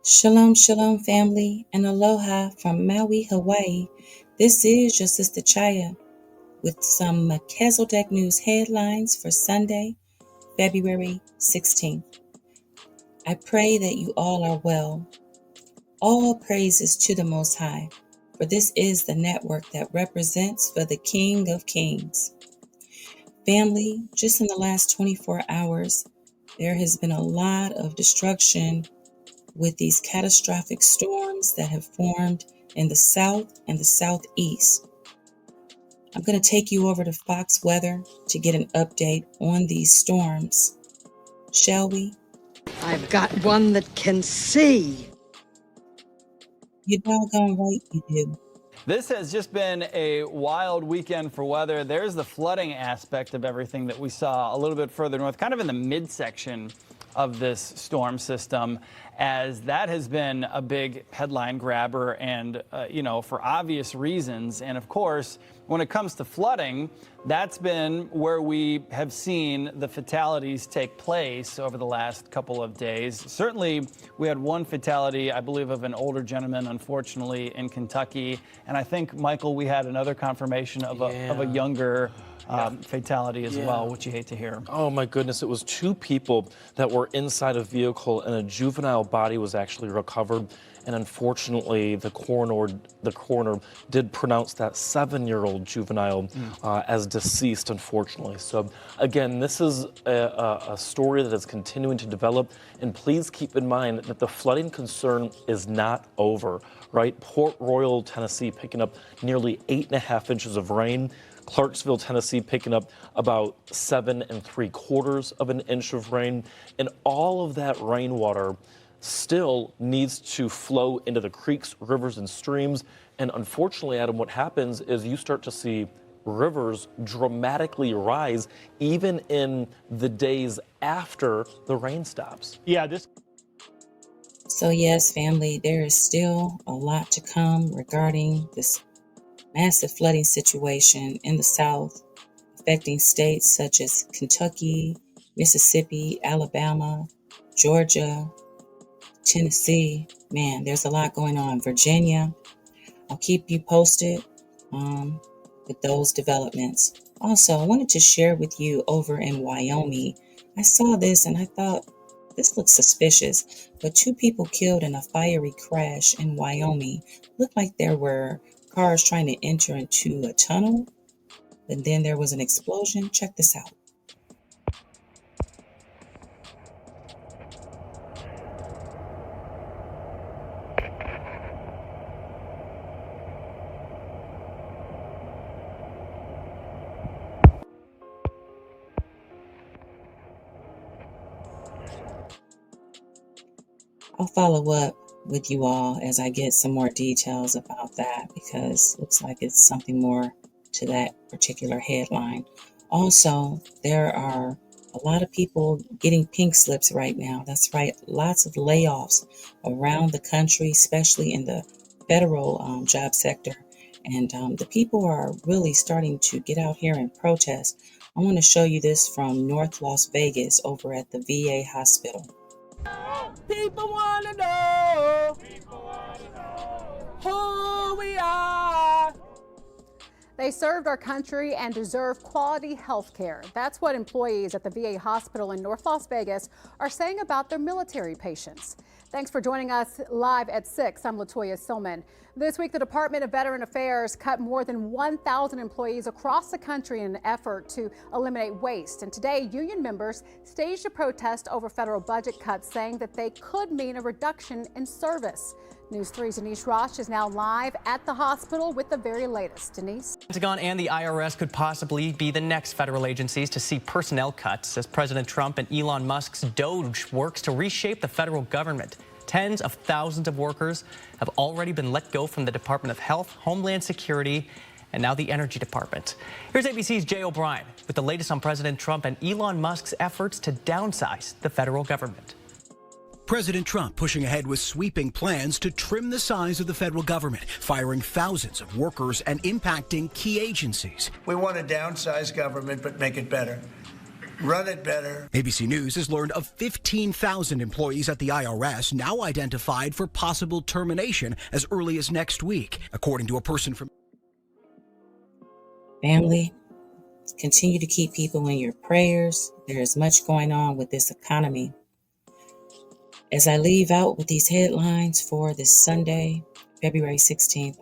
Shalom, shalom, family, and aloha from Maui, Hawaii. This is your Sistah ChaYAH with some Melchizedek News headlines for Sunday, February 16th. I pray that you all are well. All praises to the Most High, for this is the network that represents for the King of Kings. Family, just in the last 24 hours, there has been a lot of destruction with these catastrophic storms that have formed in the south and the southeast. I'm going to take you over to Fox Weather to get an update on these storms. Shall we? I've got one that can see. You doggone right you do. This has just been a wild weekend for weather. There's the flooding aspect of everything that we saw a little bit further north, kind of in the midsection of this storm system, as that has been a big headline grabber and, for obvious reasons. And of course, when it comes to flooding, that's been where we have seen the fatalities take place over the last couple of days. Certainly, we had one fatality, I believe, of an older gentleman, unfortunately, in Kentucky. And I think, Michael, we had another confirmation of a younger fatality as well, which you hate to hear. Oh my goodness, it was two people that were inside a vehicle and a juvenile body was actually recovered. And unfortunately, the coroner did pronounce that 7-year-old juvenile as deceased, unfortunately. So again, this is a story that is continuing to develop. And please keep in mind that the flooding concern is not over, right? Port Royal, Tennessee, picking up nearly 8.5 inches of rain. Clarksville, Tennessee, picking up about 7 3/4 of an inch of rain. And all of that rainwater still needs to flow into the creeks, rivers, and streams. And unfortunately, Adam, what happens is you start to see rivers dramatically rise even in the days after the rain stops. So yes, family, there is still a lot to come regarding this massive flooding situation in the South, affecting states such as Kentucky, Mississippi, Alabama, Georgia, Tennessee. Man, there's a lot going on. Virginia. I'll keep you posted with those developments. Also, I wanted to share with you over in Wyoming. I saw this and I thought, this looks suspicious, but 2 people killed in a fiery crash in Wyoming. Looked like there were cars trying to enter into a tunnel, and then there was an explosion. Check this out. I'll follow up with you all as I get some more details about that, because it looks like it's something more to that particular headline. Also, there are a lot of people getting pink slips right now. That's right, lots of layoffs around the country, especially in the federal job sector. And the people are really starting to get out here and protest. I want to show you this from North Las Vegas over at the VA hospital. People want to know who we are. They served our country and deserve quality health care. That's what employees at the VA hospital in North Las Vegas are saying about their military patients. Thanks for joining us live at 6. I'm Latoya Silman. This week, the Department of Veteran Affairs cut more than 1,000 employees across the country in an effort to eliminate waste. And today, union members staged a protest over federal budget cuts, saying that they could mean a reduction in service. News 3's Denise Rosh is now live at the hospital with the very latest. Denise? The Pentagon and the IRS could possibly be the next federal agencies to see personnel cuts as President Trump and Elon Musk's DOGE works to reshape the federal government. Tens of thousands of workers have already been let go from the Department of Health, Homeland Security, and now the Energy Department. Here's ABC's Jay O'Brien with the latest on President Trump and Elon Musk's efforts to downsize the federal government. President Trump pushing ahead with sweeping plans to trim the size of the federal government, firing thousands of workers and impacting key agencies. We want to downsize government, but make it better. Run it better. ABC News has learned of 15,000 employees at the IRS now identified for possible termination as early as next week, according to a person from... Family, continue to keep people in your prayers. There is much going on with this economy. As I leave out with these headlines for this Sunday, February 16th,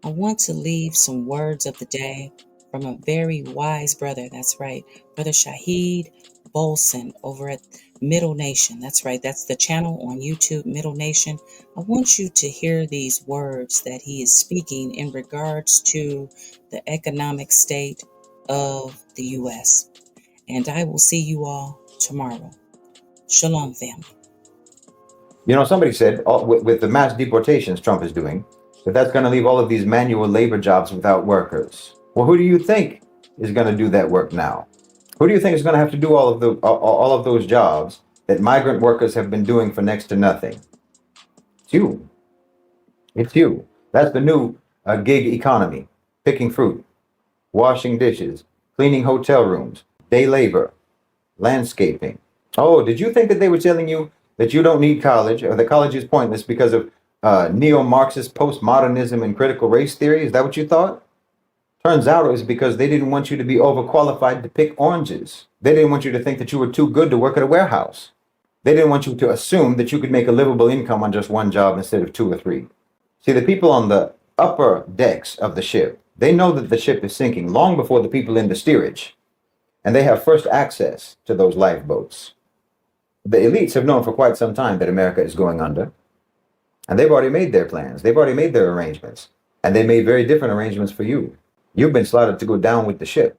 I want to leave some words of the day from a very wise brother. That's right, Brother Shahid over at Middle Nation. That's right, that's the channel on YouTube, Middle Nation. I want you to hear these words that he is speaking in regards to the economic state of the U.S. And I will see you all tomorrow. Shalom, family. You know, somebody said with the mass deportations Trump is doing, that's going to leave all of these manual labor jobs without workers. Well, who do you think is going to do that work now? Who do you think is going to have to do all of those jobs that migrant workers have been doing for next to nothing? It's you. It's you. That's the new gig economy. Picking fruit, washing dishes, cleaning hotel rooms, day labor, landscaping. Oh, did you think that they were telling you that you don't need college or that college is pointless because of neo-Marxist postmodernism and critical race theory? Is that what you thought? Turns out it was because they didn't want you to be overqualified to pick oranges. They didn't want you to think that you were too good to work at a warehouse. They didn't want you to assume that you could make a livable income on just one job instead of 2 or 3. See, the people on the upper decks of the ship, they know that the ship is sinking long before the people in the steerage, and they have first access to those lifeboats. The elites have known for quite some time that America is going under, and they've already made their plans. They've already made their arrangements, and they made very different arrangements for you. You've been slotted to go down with the ship.